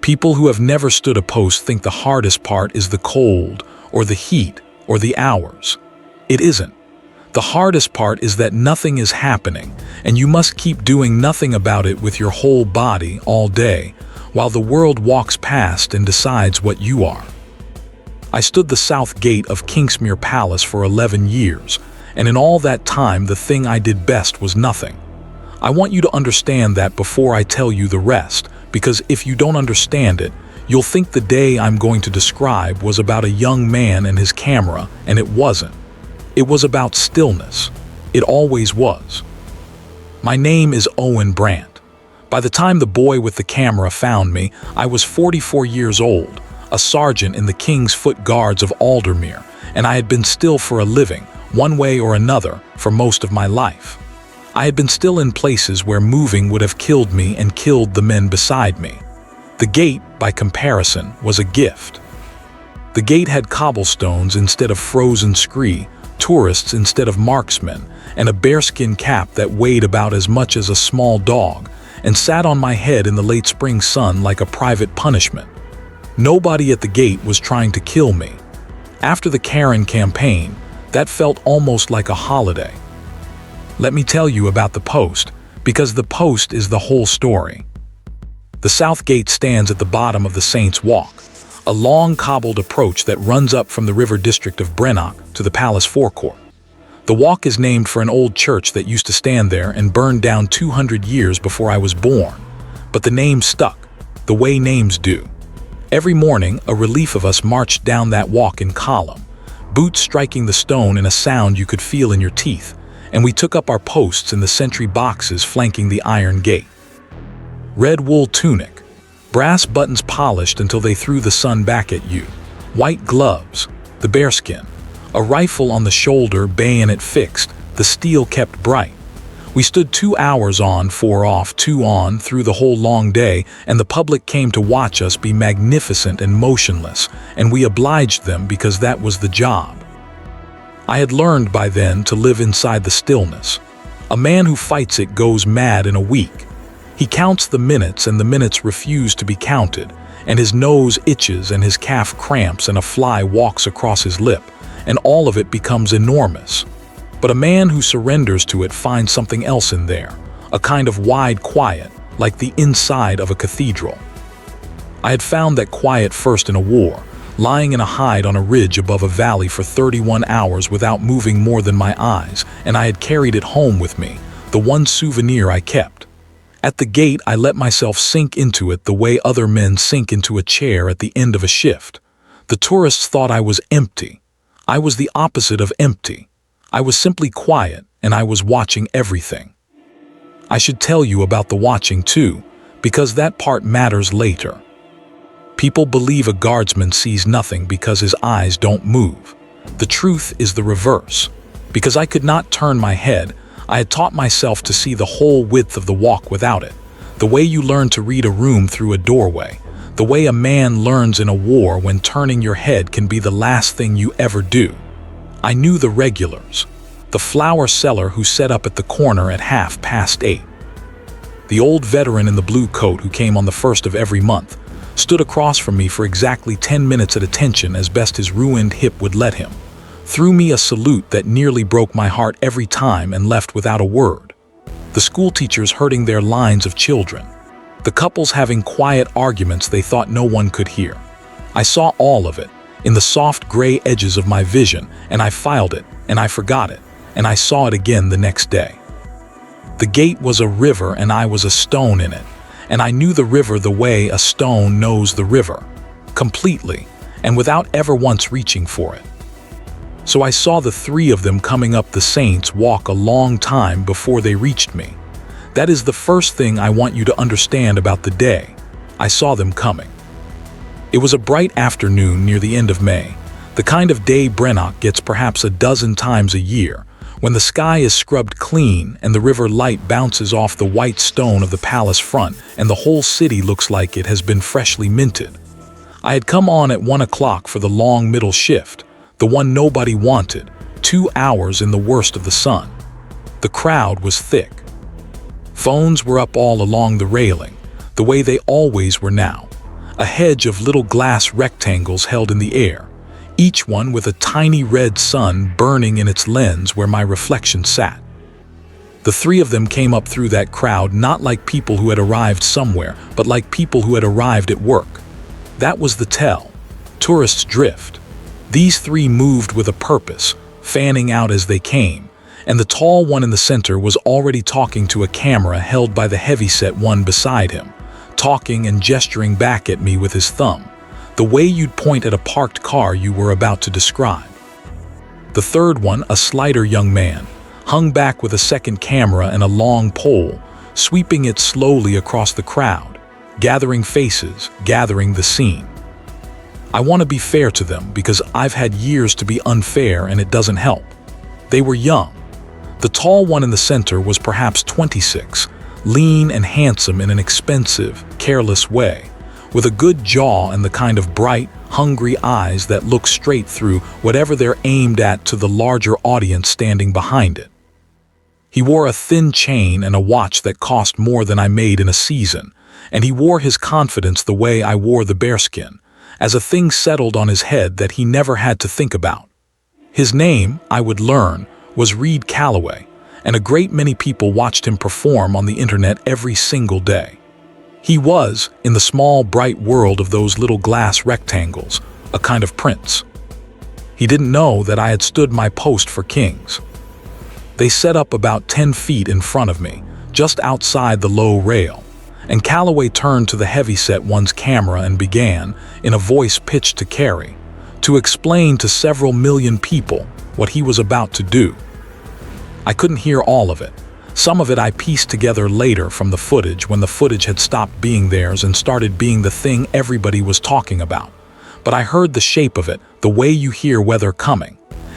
People who have never stood a post think the hardest part is the cold, or the heat, or the hours. It isn't. The hardest part is that nothing is happening, and you must keep doing nothing about it with your whole body all day, while the world walks past and decides what you are. I stood the south gate of Kingsguard Palace for 11 years, and in all that time the thing I did best was nothing. I want you to understand that before I tell you the rest, because if you don't understand it, you'll think the day I'm going to describe was about a young man and his camera, and it wasn't. It was about stillness. It always was. My name is Owen Brandt. By the time the boy with the camera found me, I was 44 years old, a sergeant in the King's Foot Guards of Aldermere, and I had been still for a living, one way or another, for most of my life. I had been still in places where moving would have killed me and killed the men beside me. The gate, by comparison, was a gift. The gate had cobblestones instead of frozen scree, tourists instead of marksmen, and a bearskin cap that weighed about as much as a small dog, and sat on my head in the late spring sun like a private punishment. Nobody at the gate was trying to kill me. After the Karen campaign, that felt almost like a holiday. Let me tell you about the post, because the post is the whole story. The south gate stands at the bottom of the Saints' Walk, a long cobbled approach that runs up from the river district of Greenock to the palace forecourt. The walk is named for an old church that used to stand there and burned down 200 years before I was born. But the name stuck, the way names do. Every morning, a relief of us marched down that walk in column, boots striking the stone in a sound you could feel in your teeth, and we took up our posts in the sentry boxes flanking the iron gate. Red wool tunic, brass buttons polished until they threw the sun back at you, white gloves, the bearskin, a rifle on the shoulder, bayonet fixed, the steel kept bright. We stood 2 hours on, 4 off, 2 on through the whole long day, and the public came to watch us be magnificent and motionless, and we obliged them because that was the job. I had learned by then to live inside the stillness. A man who fights it goes mad in a week. He counts the minutes and the minutes refuse to be counted, and his nose itches and his calf cramps and a fly walks across his lip, and all of it becomes enormous. But a man who surrenders to it finds something else in there, a kind of wide quiet, like the inside of a cathedral. I had found that quiet first in a war, lying in a hide on a ridge above a valley for 31 hours without moving more than my eyes, and I had carried it home with me, the one souvenir I kept. At the gate, I let myself sink into it the way other men sink into a chair at the end of a shift. The tourists thought I was empty. I was the opposite of empty. I was simply quiet, and I was watching everything. I should tell you about the watching too, because that part matters later. People believe a guardsman sees nothing because his eyes don't move. The truth is the reverse. Because I could not turn my head, I had taught myself to see the whole width of the walk without it, the way you learn to read a room through a doorway, the way a man learns in a war when turning your head can be the last thing you ever do. I knew the regulars, the flower seller who set up at the corner at 8:30. The old veteran in the blue coat who came on the 1st of every month, stood across from me for exactly 10 minutes at attention as best his ruined hip would let him, threw me a salute that nearly broke my heart every time and left without a word. The school teachers herding their lines of children. The couples having quiet arguments they thought no one could hear. I saw all of it, in the soft gray edges of my vision, and I filed it, and I forgot it, and I saw it again the next day. The gate was a river and I was a stone in it, and I knew the river the way a stone knows the river, completely, and without ever once reaching for it. So I saw the 3 of them coming up the Saints' Walk a long time before they reached me. That is the first thing I want you to understand about the day. I saw them coming. It was a bright afternoon near the end of May, the kind of day Greenock gets perhaps a dozen times a year, when the sky is scrubbed clean and the river light bounces off the white stone of the palace front and the whole city looks like it has been freshly minted. I had come on at 1 o'clock for the long middle shift, the one nobody wanted, 2 hours in the worst of the sun. The crowd was thick. Phones were up all along the railing, the way they always were now. a hedge of little glass rectangles held in the air, each one with a tiny red sun burning in its lens where my reflection sat. The three of them came up through that crowd not like people who had arrived somewhere, but like people who had arrived at work. That was the tell. Tourists drift. These three moved with a purpose, fanning out as they came, and the tall one in the center was already talking to a camera held by the heavyset one beside him, talking and gesturing back at me with his thumb, the way you'd point at a parked car you were about to describe. The third one, a slighter young man, hung back with a second camera and a long pole, sweeping it slowly across the crowd, gathering faces, gathering the scene. I want to be fair to them because I've had years to be unfair and it doesn't help. They were young. The tall one in the center was perhaps 26, lean and handsome in an expensive, careless way, with a good jaw and the kind of bright, hungry eyes that look straight through whatever they're aimed at to the larger audience standing behind it. He wore a thin chain and a watch that cost more than I made in a season, and he wore his confidence the way I wore the bearskin, as a thing settled on his head that he never had to think about. His name, I would learn, was Reed Calloway, and a great many people watched him perform on the internet every single day. He was, in the small, bright world of those little glass rectangles, a kind of prince. He didn't know that I had stood my post for Kings. They set up about 10 feet in front of me, just outside the low rail, and Calloway turned to the heavyset one's camera and began, in a voice pitched to carry, to explain to several million people what he was about to do. I couldn't hear all of it. Some of it I pieced together later from the footage when the footage had stopped being theirs and started being the thing everybody was talking about. But I heard the shape of it, the way you hear weather coming.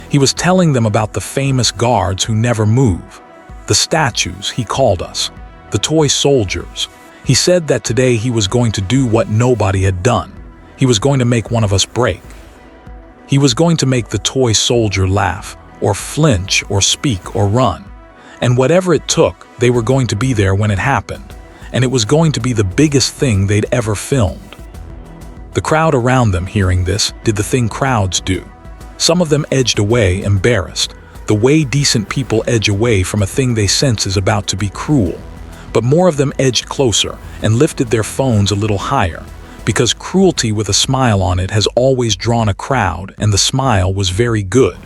He was telling them about the famous guards who never move. The statues, he called us. The toy soldiers. He said that today he was going to do what nobody had done. He was going to make one of us break. He was going to make the toy soldier laugh, or flinch, or speak, or run. And whatever it took, they were going to be there when it happened. And it was going to be the biggest thing they'd ever filmed. The crowd around them, hearing this, did the thing crowds do. Some of them edged away, embarrassed, the way decent people edge away from a thing they sense is about to be cruel. But more of them edged closer and lifted their phones a little higher, because cruelty with a smile on it has always drawn a crowd, and the smile was very good.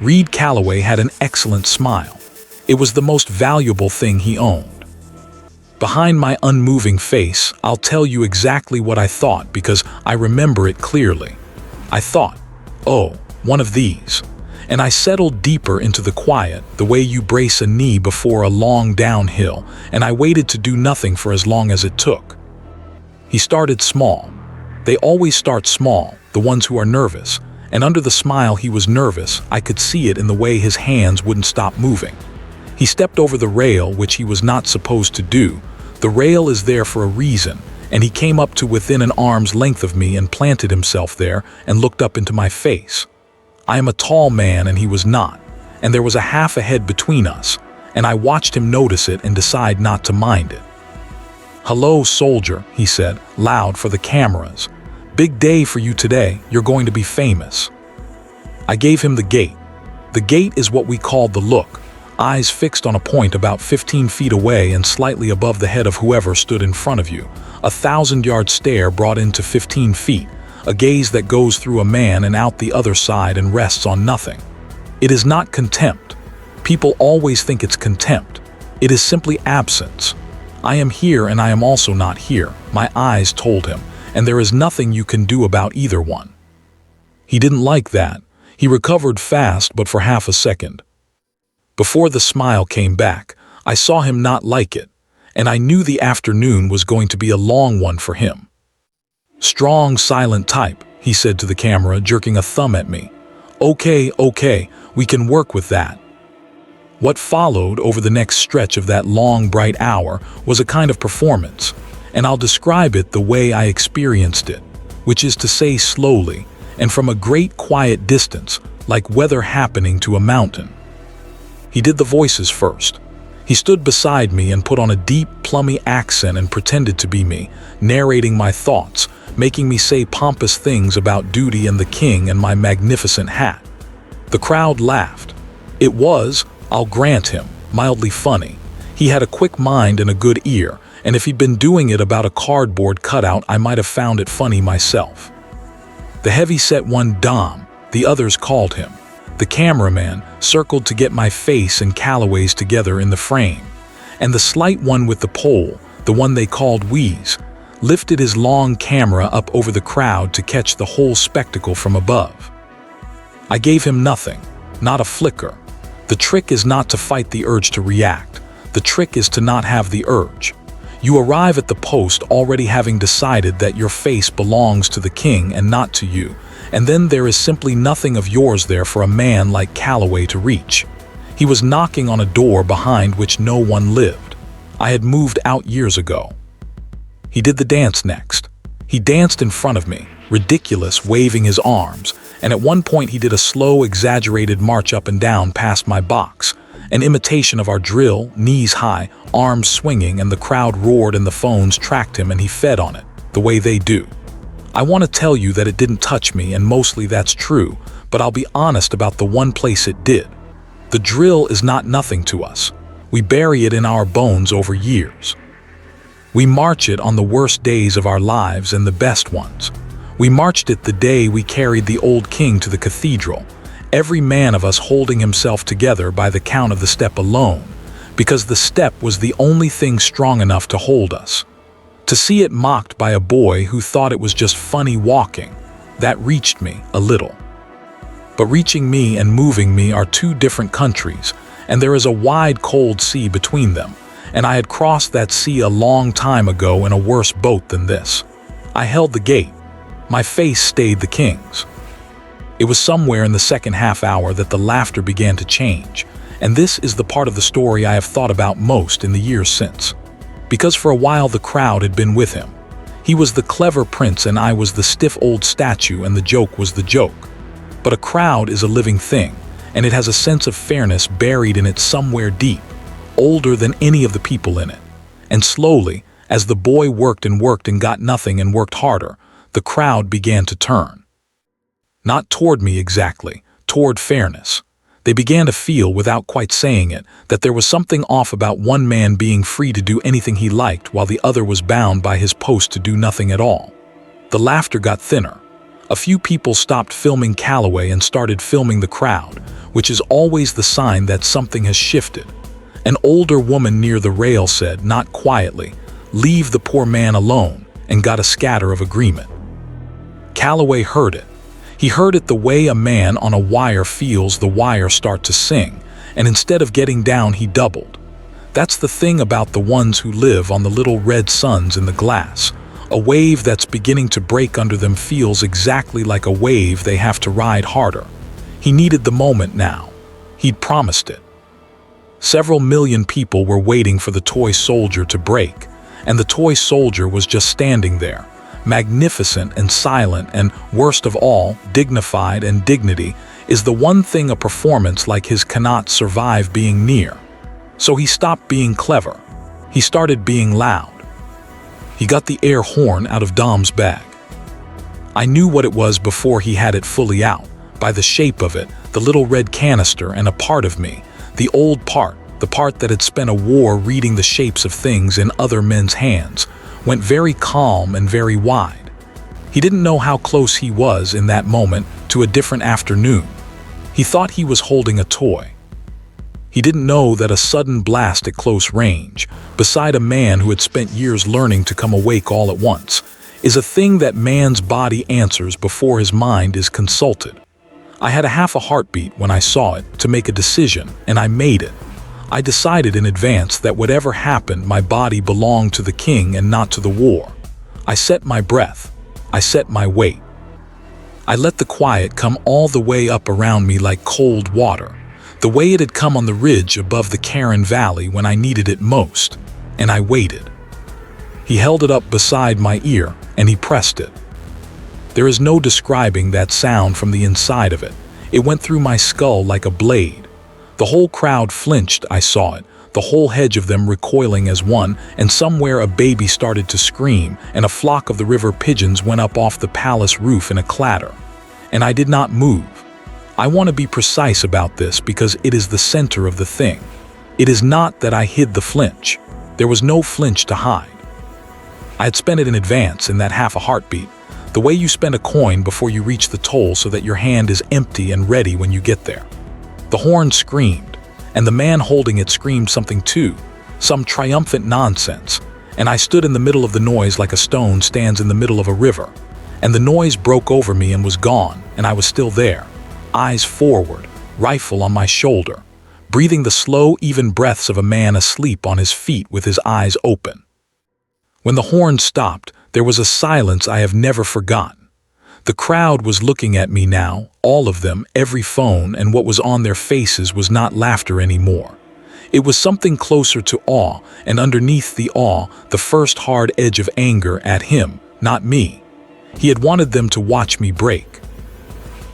Reed Calloway had an excellent smile. It was the most valuable thing he owned. Behind my unmoving face, I'll tell you exactly what I thought because I remember it clearly. I thought, oh, one of these. And I settled deeper into the quiet, the way you brace a knee before a long downhill, and I waited to do nothing for as long as it took. He started small. They always start small, the ones who are nervous, and under the smile he was nervous, I could see it in the way his hands wouldn't stop moving. He stepped over the rail, which he was not supposed to do. The rail is there for a reason, and he came up to within an arm's length of me and planted himself there and looked up into my face. I am a tall man and he was not, and there was a half a head between us, and I watched him notice it and decide not to mind it. "Hello, soldier," he said, loud for the cameras. "Big day for you today, you're going to be famous." I gave him the gate. The gate is what we called the look, eyes fixed on a point about 15 feet away and slightly above the head of whoever stood in front of you, a 1,000-yard stare brought into 15 feet, a gaze that goes through a man and out the other side and rests on nothing. It is not contempt. People always think it's contempt. It is simply absence. I am here and I am also not here, my eyes told him, and there is nothing you can do about either one. He didn't like that. He recovered fast, but for half a second. Before the smile came back, I saw him not like it, and I knew the afternoon was going to be a long one for him. "Strong, silent type," he said to the camera, jerking a thumb at me. Okay, we can work with that." What followed over the next stretch of that long, bright hour was a kind of performance, and I'll describe it the way I experienced it, which is to say slowly, and from a great quiet distance, like weather happening to a mountain. He did the voices first. He stood beside me and put on a deep, plummy accent and pretended to be me, narrating my thoughts, making me say pompous things about duty and the king and my magnificent hat. The crowd laughed. It was, I'll grant him, mildly funny. He had a quick mind and a good ear, and if he'd been doing it about a cardboard cutout, I might have found it funny myself. The heavy-set one, Dom, the others called him. The cameraman circled to get my face and Calloway's together in the frame, and the slight one with the pole, the one they called Wheeze, lifted his long camera up over the crowd to catch the whole spectacle from above. I gave him nothing, not a flicker. The trick is not to fight the urge to react. The trick is to not have the urge. You arrive at the post already having decided that your face belongs to the king and not to you, and then there is simply nothing of yours there for a man like Calloway to reach. He was knocking on a door behind which no one lived. I had moved out years ago. He did the dance next. He danced in front of me, ridiculous, waving his arms, and at one point he did a slow, exaggerated march up and down past my box, an imitation of our drill, knees high, arms swinging, and the crowd roared and the phones tracked him and he fed on it, the way they do. I want to tell you that it didn't touch me, and mostly that's true, but I'll be honest about the one place it did. The drill is not nothing to us. We bury it in our bones over years. We march it on the worst days of our lives and the best ones. We marched it the day we carried the old king to the cathedral, every man of us holding himself together by the count of the step alone, because the step was the only thing strong enough to hold us. To see it mocked by a boy who thought it was just funny walking, that reached me a little. But reaching me and moving me are two different countries, and there is a wide cold sea between them, and I had crossed that sea a long time ago in a worse boat than this. I held the gate. My face stayed the king's. It was somewhere in the second half hour that the laughter began to change, and this is the part of the story I have thought about most in the years since. Because for a while the crowd had been with him. He was the clever prince and I was the stiff old statue, and the joke was the joke. But a crowd is a living thing, and it has a sense of fairness buried in it somewhere deep, older than any of the people in it. And slowly, as the boy worked and got nothing and worked harder, the crowd began to turn. Not toward me exactly, toward fairness. They began to feel, without quite saying it, that there was something off about one man being free to do anything he liked while the other was bound by his post to do nothing at all. The laughter got thinner. A few people stopped filming Calloway and started filming the crowd, which is always the sign that something has shifted. An older woman near the rail said, not quietly, "Leave the poor man alone," and got a scatter of agreement. Calloway heard it. He heard it the way a man on a wire feels the wire start to sing, and instead of getting down, he doubled. That's the thing about the ones who live on the little red suns in the glass. A wave that's beginning to break under them feels exactly like a wave they have to ride harder. He needed the moment now. He'd promised it. Several million people were waiting for the toy soldier to break, and the toy soldier was just standing there, magnificent and silent, and worst of all, dignified, and dignity is the one thing a performance like his cannot survive being near. So he stopped being clever. He started being loud. He got the air horn out of Dom's bag. I knew what it was before he had it fully out, by the shape of it, the little red canister, and a part of me, the old part, the part that had spent a war reading the shapes of things in other men's hands, went very calm and very wide. He didn't know how close he was in that moment to a different afternoon. He thought he was holding a toy. He didn't know that a sudden blast at close range, beside a man who had spent years learning to come awake all at once, is a thing that man's body answers before his mind is consulted. I had a half a heartbeat when I saw it to make a decision, and I made it. I decided in advance that whatever happened, my body belonged to the king and not to the war. I set my breath. I set my weight. I let the quiet come all the way up around me like cold water, the way it had come on the ridge above the Karen Valley when I needed it most, and I waited. He held it up beside my ear, and he pressed it. There is no describing that sound from the inside of it. It went through my skull like a blade. The whole crowd flinched, I saw it. the whole hedge of them recoiling as one, and somewhere a baby started to scream, and a flock of the river pigeons went up off the palace roof in a clatter. And I did not move. I want to be precise about this because it is the center of the thing. It is not that I hid the flinch. There was no flinch to hide. I had spent it in advance in that half a heartbeat, the way you spend a coin before you reach the toll so that your hand is empty and ready when you get there. The horn screamed, and the man holding it screamed something too, some triumphant nonsense, and I stood in the middle of the noise like a stone stands in the middle of a river, and the noise broke over me and was gone, and I was still there, eyes forward, rifle on my shoulder, breathing the slow, even breaths of a man asleep on his feet with his eyes open. When the horn stopped, there was a silence I have never forgotten. The crowd was looking at me now, all of them, every phone, and what was on their faces was not laughter anymore. It was something closer to awe, and underneath the awe, the first hard edge of anger at him, not me. He had wanted them to watch me break.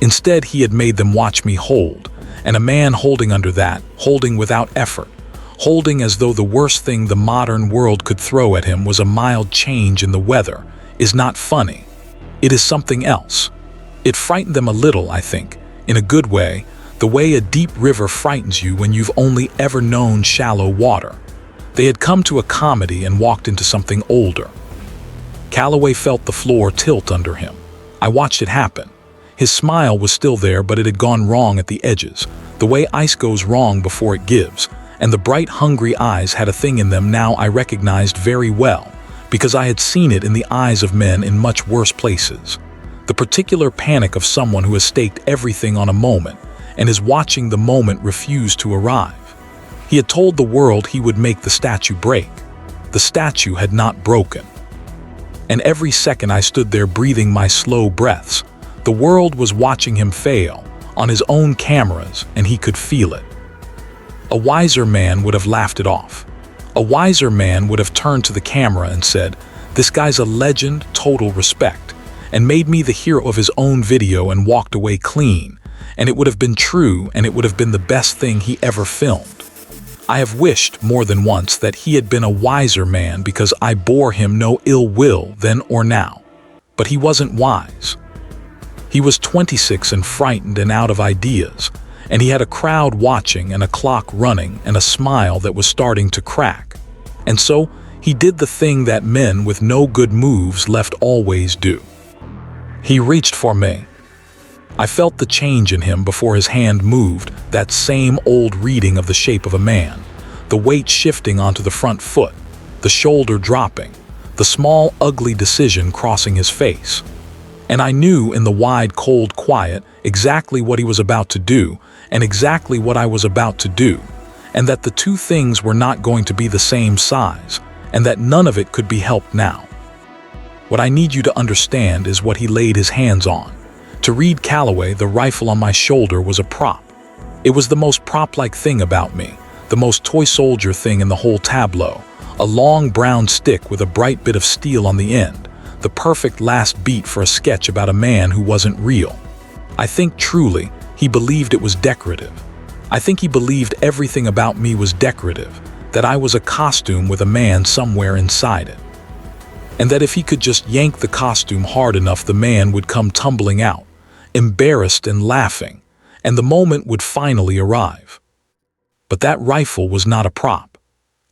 Instead, he had made them watch me hold, and a man holding under that, holding without effort, holding as though the worst thing the modern world could throw at him was a mild change in the weather, is not funny. It is something else. It frightened them a little, I think, in a good way, the way a deep river frightens you when you've only ever known shallow water. They had come to a comedy and walked into something older. Calloway felt the floor tilt under him. I watched it happen. His smile was still there, but it had gone wrong at the edges, the way ice goes wrong before it gives, and the bright, hungry eyes had a thing in them now I recognized very well, because I had seen it in the eyes of men in much worse places. The particular panic of someone who has staked everything on a moment and is watching the moment refuse to arrive. He had told the world he would make the statue break. The statue had not broken. And every second I stood there breathing my slow breaths. The world was watching him fail, on his own cameras, and he could feel it. A wiser man would have laughed it off. A wiser man would have turned to the camera and said, "This guy's a legend, total respect," and made me the hero of his own video and walked away clean, and it would have been true and it would have been the best thing he ever filmed. I have wished more than once that he had been a wiser man because I bore him no ill will then or now. But he wasn't wise. He was 26 and frightened and out of ideas, and he had a crowd watching and a clock running and a smile that was starting to crack. And so he did the thing that men with no good moves left always do. He reached for me. I felt the change in him before his hand moved, that same old reading of the shape of a man, the weight shifting onto the front foot, the shoulder dropping, the small, ugly decision crossing his face. And I knew in the wide, cold quiet exactly what he was about to do and exactly what I was about to do, and that the two things were not going to be the same size, and that none of it could be helped now. What I need you to understand is what he laid his hands on. To read Calloway, the rifle on my shoulder was a prop. It was the most prop-like thing about me, the most toy soldier thing in the whole tableau, a long brown stick with a bright bit of steel on the end, the perfect last beat for a sketch about a man who wasn't real. I think truly he believed it was decorative. I think he believed everything about me was decorative, that I was a costume with a man somewhere inside it. And that if he could just yank the costume hard enough, the man would come tumbling out, embarrassed and laughing, and the moment would finally arrive. But that rifle was not a prop.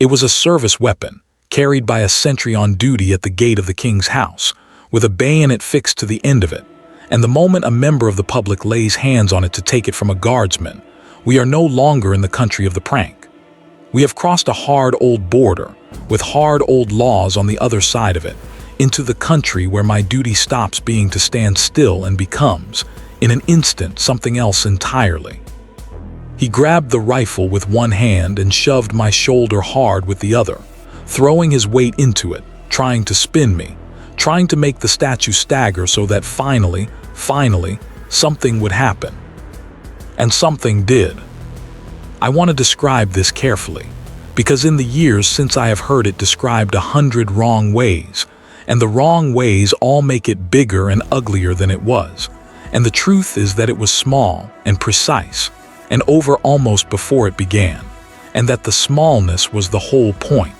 It was a service weapon, carried by a sentry on duty at the gate of the king's house, with a bayonet fixed to the end of it, and the moment a member of the public lays hands on it to take it from a guardsman, we are no longer in the country of the prank. We have crossed a hard old border, with hard old laws on the other side of it, into the country where my duty stops being to stand still and becomes, in an instant, something else entirely. He grabbed the rifle with one hand and shoved my shoulder hard with the other, throwing his weight into it, trying to spin me, trying to make the statue stagger so that finally, something would happen. And something did. I want to describe this carefully, because in the years since I have heard it described 100 wrong ways, and the wrong ways all make it bigger and uglier than it was, and the truth is that it was small and precise, and over almost before it began, and that the smallness was the whole point.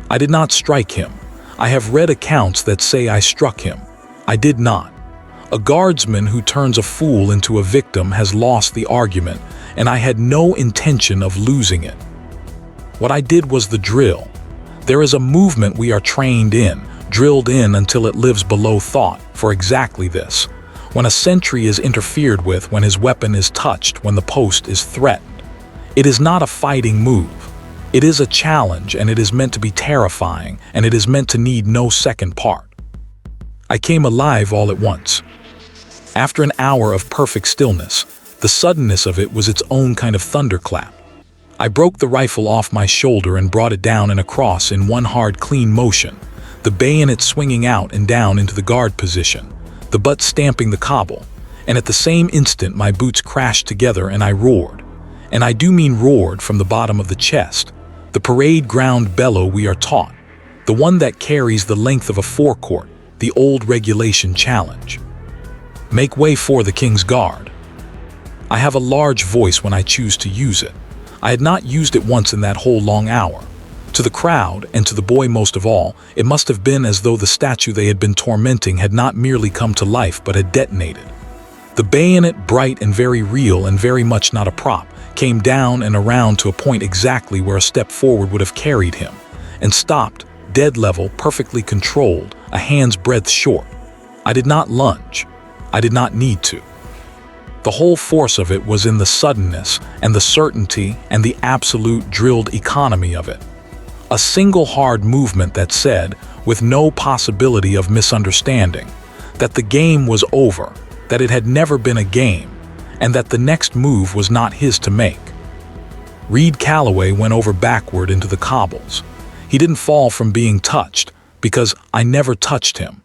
I did not strike him. I have read accounts that say I struck him. I did not. A guardsman who turns a fool into a victim has lost the argument, and I had no intention of losing it. What I did was the drill. There is a movement we are trained in, drilled in until it lives below thought, for exactly this. When a sentry is interfered with, when his weapon is touched, when the post is threatened. It is not a fighting move. It is a challenge, and it is meant to be terrifying, and it is meant to need no second part. I came alive all at once. After an hour of perfect stillness, the suddenness of it was its own kind of thunderclap. I broke the rifle off my shoulder and brought it down and across in one hard, clean motion, the bayonet swinging out and down into the guard position, the butt stamping the cobble, and at the same instant my boots crashed together and I roared. And I do mean roared from the bottom of the chest, the parade ground bellow we are taught, the one that carries the length of a forecourt, the old regulation challenge. Make way for the KingsGuard. I have a large voice when I choose to use it. I had not used it once in that whole long hour. To the crowd, and to the boy most of all, it must have been as though the statue they had been tormenting had not merely come to life but had detonated. The bayonet, bright and very real and very much not a prop, came down and around to a point exactly where a step forward would have carried him, and stopped, dead level, perfectly controlled, a hand's breadth short. I did not lunge. I did not need to. The whole force of it was in the suddenness and the certainty and the absolute drilled economy of it. A single hard movement that said, with no possibility of misunderstanding, that the game was over, that it had never been a game, and that the next move was not his to make. Reed Calloway went over backward into the cobbles. He didn't fall from being touched, because I never touched him.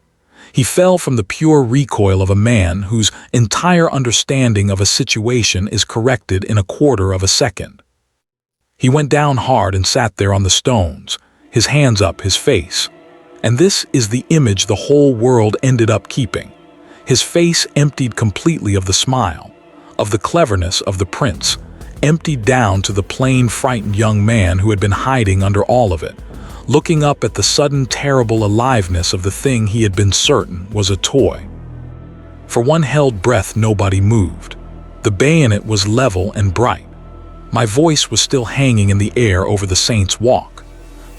He fell from the pure recoil of a man whose entire understanding of a situation is corrected in a quarter of a second. He went down hard and sat there on the stones, his hands up, his face. And this is the image the whole world ended up keeping. His face emptied completely of the smile, of the cleverness of the prince, emptied down to the plain, frightened young man who had been hiding under all of it, looking up at the sudden terrible aliveness of the thing he had been certain was a toy. For one held breath nobody moved. The bayonet was level and bright. My voice was still hanging in the air over the Saints' Walk.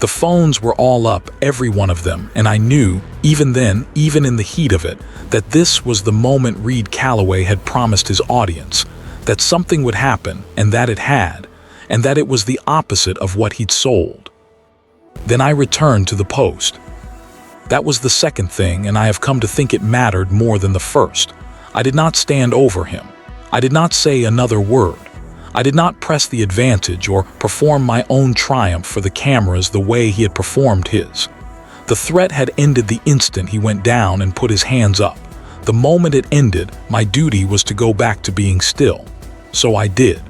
The phones were all up, every one of them, and I knew, even then, even in the heat of it, that this was the moment Reed Calloway had promised his audience, that something would happen, and that it had, and that it was the opposite of what he'd sold. Then I returned to the post. That was the second thing, and I have come to think it mattered more than the first. I did not stand over him. I did not say another word. I did not press the advantage or perform my own triumph for the cameras the way he had performed his. The threat had ended the instant he went down and put his hands up. The moment it ended, my duty was to go back to being still. So I did.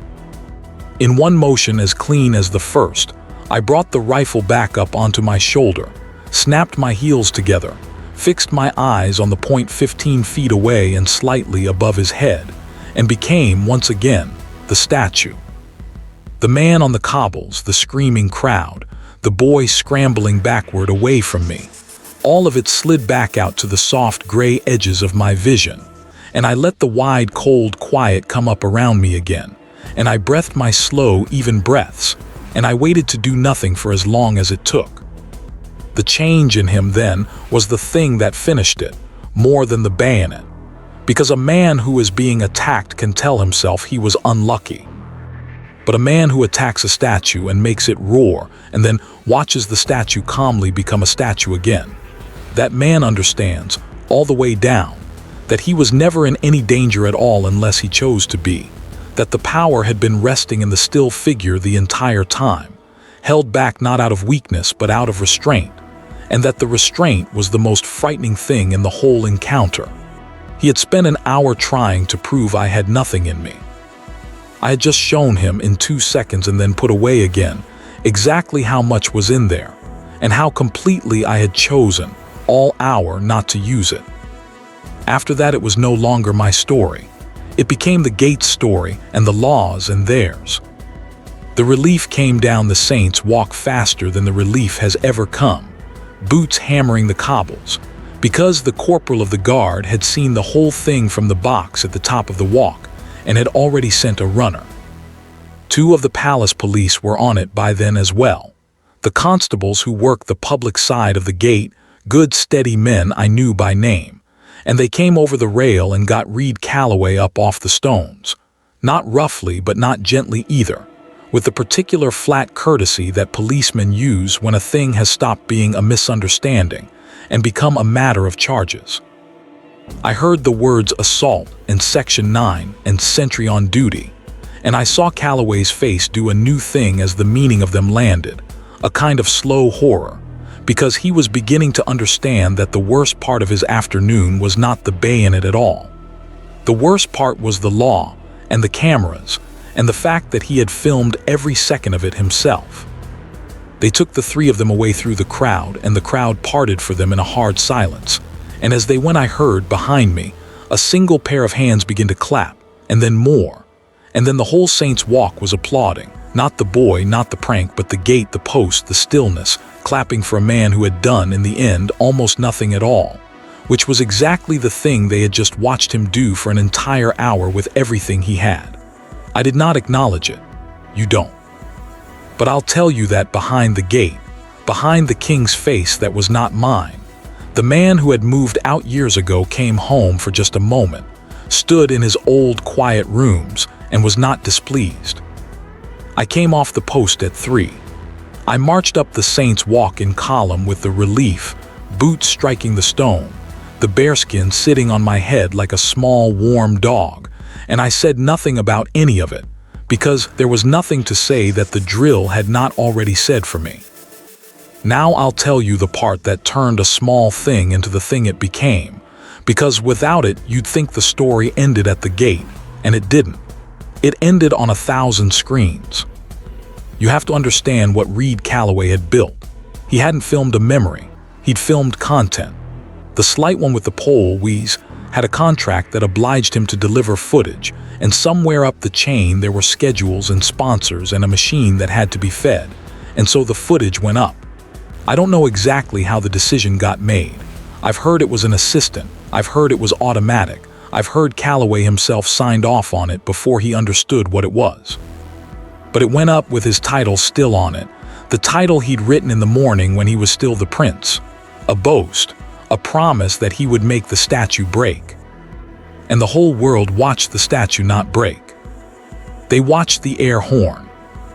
In one motion as clean as the first, I brought the rifle back up onto my shoulder, snapped my heels together, fixed my eyes on the point 15 feet away and slightly above his head, and became, once again, the statue. The man on the cobbles, the screaming crowd, the boy scrambling backward away from me, all of it slid back out to the soft gray edges of my vision, and I let the wide, cold quiet come up around me again, and I breathed my slow, even breaths, and I waited to do nothing for as long as it took. The change in him then was the thing that finished it, more than the bayonet. Because a man who is being attacked can tell himself he was unlucky. But a man who attacks a statue and makes it roar and then watches the statue calmly become a statue again, that man understands, all the way down, that he was never in any danger at all unless he chose to be, that the power had been resting in the still figure the entire time, held back not out of weakness but out of restraint, and that the restraint was the most frightening thing in the whole encounter. He had spent an hour trying to prove I had nothing in me. I had just shown him in 2 seconds and then put away again exactly how much was in there, and how completely I had chosen, all hour, not to use it. After that it was no longer my story. It became the gate's story and the law's and theirs. The relief came down the saints walk faster than the relief has ever come, boots hammering the cobbles, because the corporal of the guard had seen the whole thing from the box at the top of the walk and had already sent a runner. 2 of the palace police were on it by then as well. The constables who worked the public side of the gate, good steady men I knew by name, and they came over the rail and got Reed Calloway up off the stones. Not roughly, but not gently either, with the particular flat courtesy that policemen use when a thing has stopped being a misunderstanding and become a matter of charges. I heard the words assault and Section 9 and sentry on duty, and I saw Calloway's face do a new thing as the meaning of them landed, a kind of slow horror, because he was beginning to understand that the worst part of his afternoon was not the bayonet at all. The worst part was the law and the cameras and the fact that he had filmed every second of it himself. They took the 3 of them away through the crowd, and the crowd parted for them in a hard silence, and as they went I heard, behind me, a single pair of hands begin to clap, and then more, and then the whole saints' walk was applauding, not the boy, not the prank, but the gate, the post, the stillness, clapping for a man who had done, in the end, almost nothing at all, which was exactly the thing they had just watched him do for an entire hour with everything he had. I did not acknowledge it. You don't. But I'll tell you that behind the gate, behind the king's face that was not mine, the man who had moved out years ago came home for just a moment, stood in his old quiet rooms, and was not displeased. I came off the post at 3. I marched up the saints' walk in column with the relief, boots striking the stone, the bearskin sitting on my head like a small warm dog, and I said nothing about any of it, because there was nothing to say that the drill had not already said for me. Now I'll tell you the part that turned a small thing into the thing it became, because without it you'd think the story ended at the gate, and it didn't. It ended on 1,000 screens. You have to understand what Reed Calloway had built. He hadn't filmed a memory, he'd filmed content. The slight one with the pole, Wheeze, had a contract that obliged him to deliver footage, and somewhere up the chain there were schedules and sponsors and a machine that had to be fed, and so the footage went up. I don't know exactly how the decision got made. I've heard it was an assistant, I've heard it was automatic, I've heard Calloway himself signed off on it before he understood what it was. But it went up with his title still on it, the title he'd written in the morning when he was still the prince. A boast, a promise that he would make the statue break. And the whole world watched the statue not break. They watched the air horn.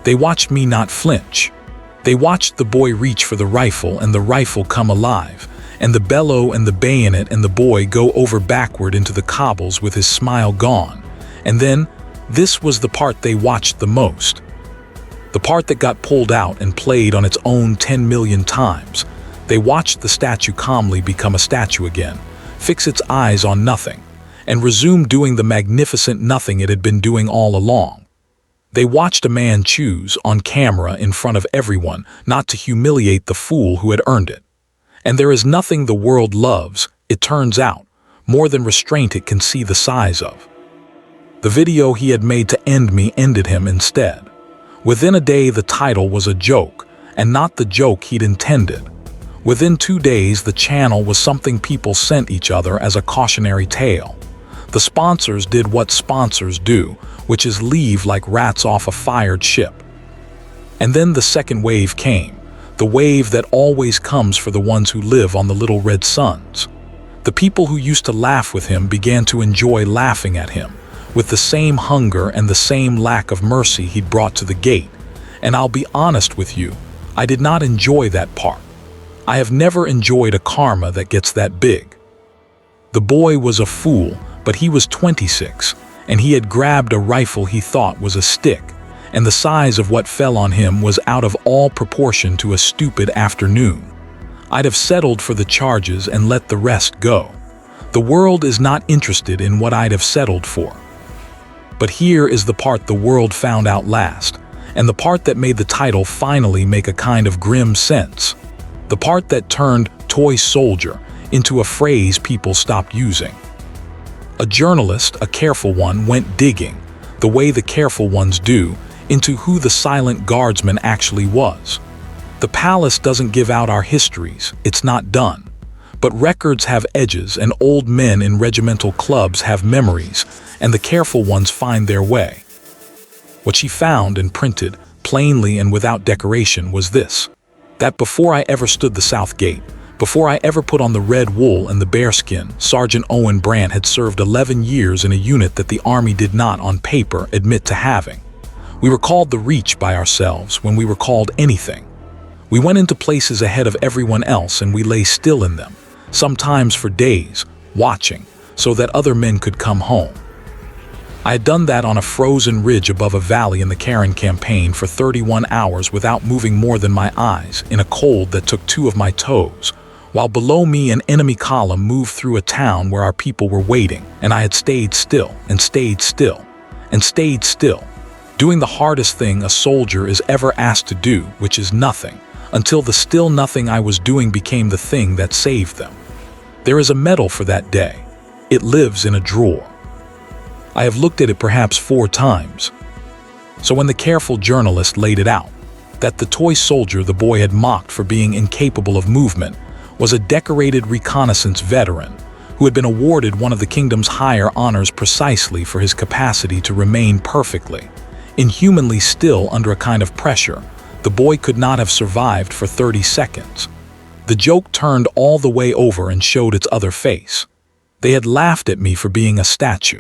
They watched me not flinch. They watched the boy reach for the rifle and the rifle come alive, and the bellow and the bayonet and the boy go over backward into the cobbles with his smile gone. And then, this was the part they watched the most. The part that got pulled out and played on its own 10 million times. They watched the statue calmly become a statue again, fix its eyes on nothing, and resume doing the magnificent nothing it had been doing all along. They watched a man choose, on camera in front of everyone, not to humiliate the fool who had earned it. And there is nothing the world loves, it turns out, more than restraint it can see the size of. The video he had made to end me ended him instead. Within a day the title was a joke, and not the joke he'd intended. Within 2 days the channel was something people sent each other as a cautionary tale. The sponsors did what sponsors do, which is leave like rats off a fired ship. And then the second wave came, the wave that always comes for the ones who live on the little red suns. The people who used to laugh with him began to enjoy laughing at him, with the same hunger and the same lack of mercy he'd brought to the gate. And I'll be honest with you, I did not enjoy that part. I have never enjoyed a karma that gets that big. The boy was a fool, but he was 26, and he had grabbed a rifle he thought was a stick, and the size of what fell on him was out of all proportion to a stupid afternoon. I'd have settled for the charges and let the rest go. The world is not interested in what I'd have settled for. But here is the part the world found out last, and the part that made the title finally make a kind of grim sense. The part that turned toy soldier into a phrase people stopped using. A journalist, a careful one, went digging, the way the careful ones do, into who the silent guardsman actually was. The palace doesn't give out our histories, it's not done. But records have edges, and old men in regimental clubs have memories, and the careful ones find their way. What she found and printed, plainly and without decoration, was this: that before I ever stood the South Gate, before I ever put on the red wool and the bearskin, Sergeant Owen Brant had served 11 years in a unit that the Army did not, on paper, admit to having. We were called the Reach by ourselves when we were called anything. We went into places ahead of everyone else and we lay still in them, sometimes for days, watching, so that other men could come home. I had done that on a frozen ridge above a valley in the Karen campaign for 31 hours without moving more than my eyes, in a cold that took 2 of my toes, while below me an enemy column moved through a town where our people were waiting, and I had stayed still, and stayed still, and stayed still, doing the hardest thing a soldier is ever asked to do, which is nothing, until the still nothing I was doing became the thing that saved them. There is a medal for that day. It lives in a drawer. I have looked at it perhaps 4 times. So when the careful journalist laid it out, that the toy soldier the boy had mocked for being incapable of movement was a decorated reconnaissance veteran who had been awarded one of the kingdom's higher honors precisely for his capacity to remain perfectly, inhumanly still under a kind of pressure the boy could not have survived for 30 seconds. The joke turned all the way over and showed its other face. They had laughed at me for being a statue.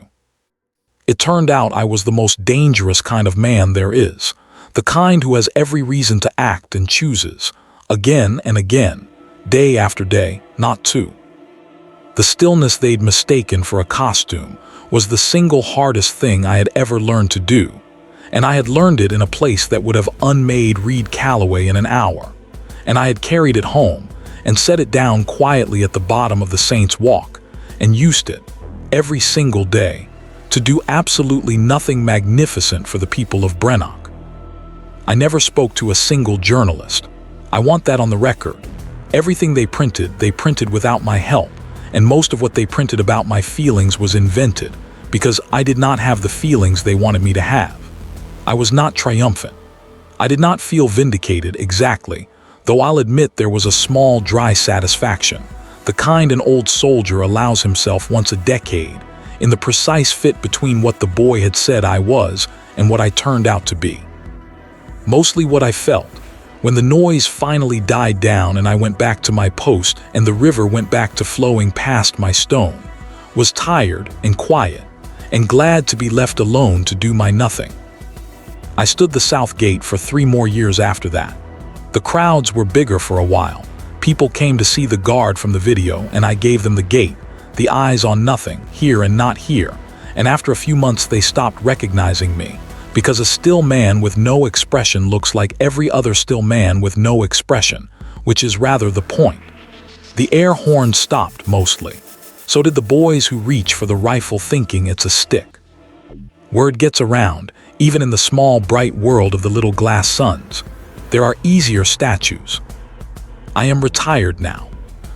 It turned out I was the most dangerous kind of man there is, the kind who has every reason to act and chooses, again and again, day after day, not to. The stillness they'd mistaken for a costume was the single hardest thing I had ever learned to do, and I had learned it in a place that would have unmade Reed Calloway in an hour, and I had carried it home and set it down quietly at the bottom of the Saints' Walk and used it, every single day, to do absolutely nothing magnificent for the people of Brenock. I never spoke to a single journalist. I want that on the record. Everything they printed without my help, and most of what they printed about my feelings was invented, because I did not have the feelings they wanted me to have. I was not triumphant. I did not feel vindicated exactly, though I'll admit there was a small, dry satisfaction, the kind an old soldier allows himself once a decade, in the precise fit between what the boy had said I was and what I turned out to be. Mostly what I felt, when the noise finally died down and I went back to my post and the river went back to flowing past my stone, was tired and quiet, and glad to be left alone to do my nothing. I stood the South Gate for 3 more years after that. The crowds were bigger for a while. People came to see the guard from the video, and I gave them the gate, the eyes on nothing, here and not here, and after a few months they stopped recognizing me, because a still man with no expression looks like every other still man with no expression, which is rather the point. The air horn stopped mostly. So did the boys who reach for the rifle thinking it's a stick. Word gets around, even in the small bright world of the little glass suns. There are easier statues. I am retired now.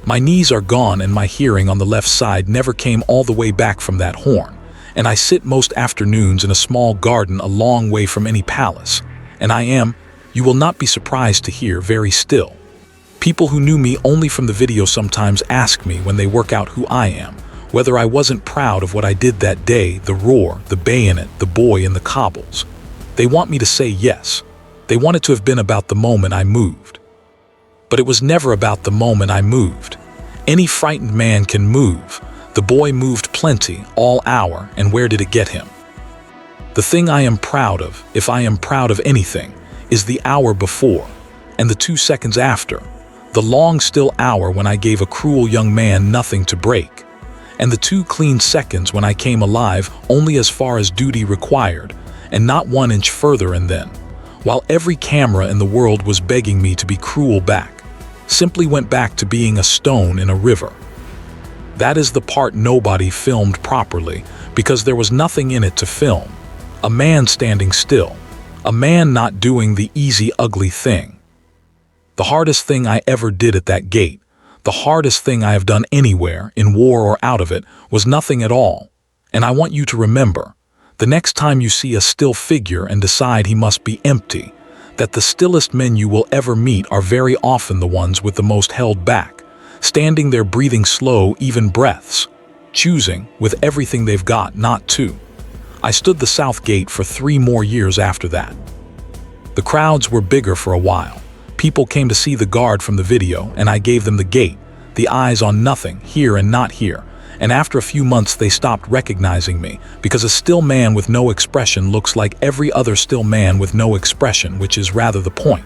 My knees are gone and my hearing on the left side never came all the way back from that horn, and I sit most afternoons in a small garden a long way from any palace, and I am, you will not be surprised to hear, very still. People who knew me only from the video sometimes ask me when they work out who I am, whether I wasn't proud of what I did that day, the roar, the bayonet, the boy in the cobbles. They want me to say yes. They want it to have been about the moment I moved. But it was never about the moment I moved. Any frightened man can move. The boy moved plenty, all hour, and where did it get him? The thing I am proud of, if I am proud of anything, is the hour before, and the 2 seconds after, the long still hour when I gave a cruel young man nothing to break, and the 2 clean seconds when I came alive only as far as duty required, and not 1 inch further, and then, while every camera in the world was begging me to be cruel back, simply went back to being a stone in a river. That is the part nobody filmed properly, because there was nothing in it to film. A man standing still, a man not doing the easy, ugly thing. The hardest thing I ever did at that gate, the hardest thing I have done anywhere, in war or out of it, was nothing at all. And I want you to remember, The next time you see a still figure and decide he must be empty, that the stillest men you will ever meet are very often the ones with the most held back, standing there breathing slow, even breaths, choosing, with everything they've got, not to. I stood the south gate for 3 more years after that. The crowds were bigger for a while. People came to see the guard from the video, and I gave them the gate, the eyes on nothing, here and not here. And after a few months they stopped recognizing me, because a still man with no expression looks like every other still man with no expression, which is rather the point.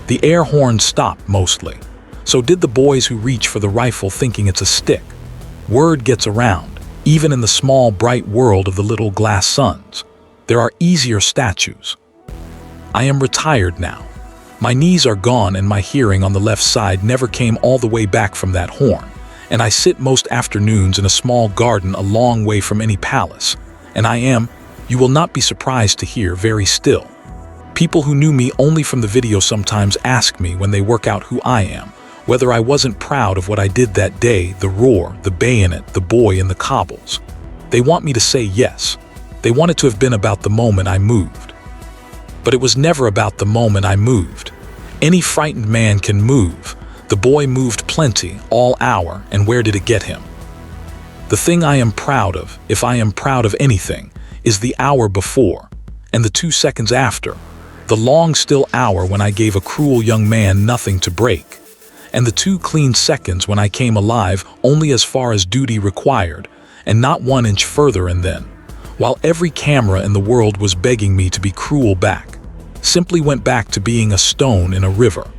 The air horns stopped mostly. So did the boys who reach for the rifle thinking it's a stick. Word gets around, even in the small bright world of the little glass suns. There are easier statues. I am retired now. My knees are gone and my hearing on the left side never came all the way back from that horn. And I sit most afternoons in a small garden a long way from any palace, and I am, you will not be surprised to hear, very still. People who knew me only from the video sometimes ask me when they work out who I am, whether I wasn't proud of what I did that day, the roar, the bayonet, the boy in the cobbles. They want me to say yes. They want it to have been about the moment I moved. But it was never about the moment I moved. Any frightened man can move. The boy moved plenty, all hour, and where did it get him? The thing I am proud of, if I am proud of anything, is the hour before, and the 2 seconds after, the long still hour when I gave a cruel young man nothing to break, and the 2 clean seconds when I came alive only as far as duty required, and not 1 inch further, and then, while every camera in the world was begging me to be cruel back, simply went back to being a stone in a river.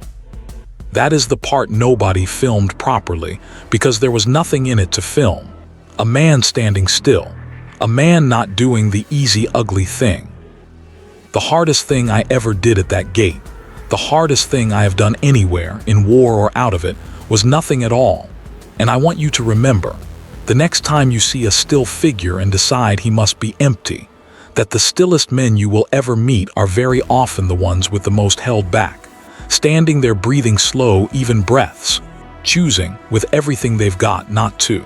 That is the part nobody filmed properly, because there was nothing in it to film. A man standing still. A man not doing the easy, ugly thing. The hardest thing I ever did at that gate, the hardest thing I have done anywhere, in war or out of it, was nothing at all. And I want you to remember, the next time you see a still figure and decide he must be empty, that the stillest men you will ever meet are very often the ones with the most held back, standing there breathing slow, even breaths, choosing, with everything they've got, not to.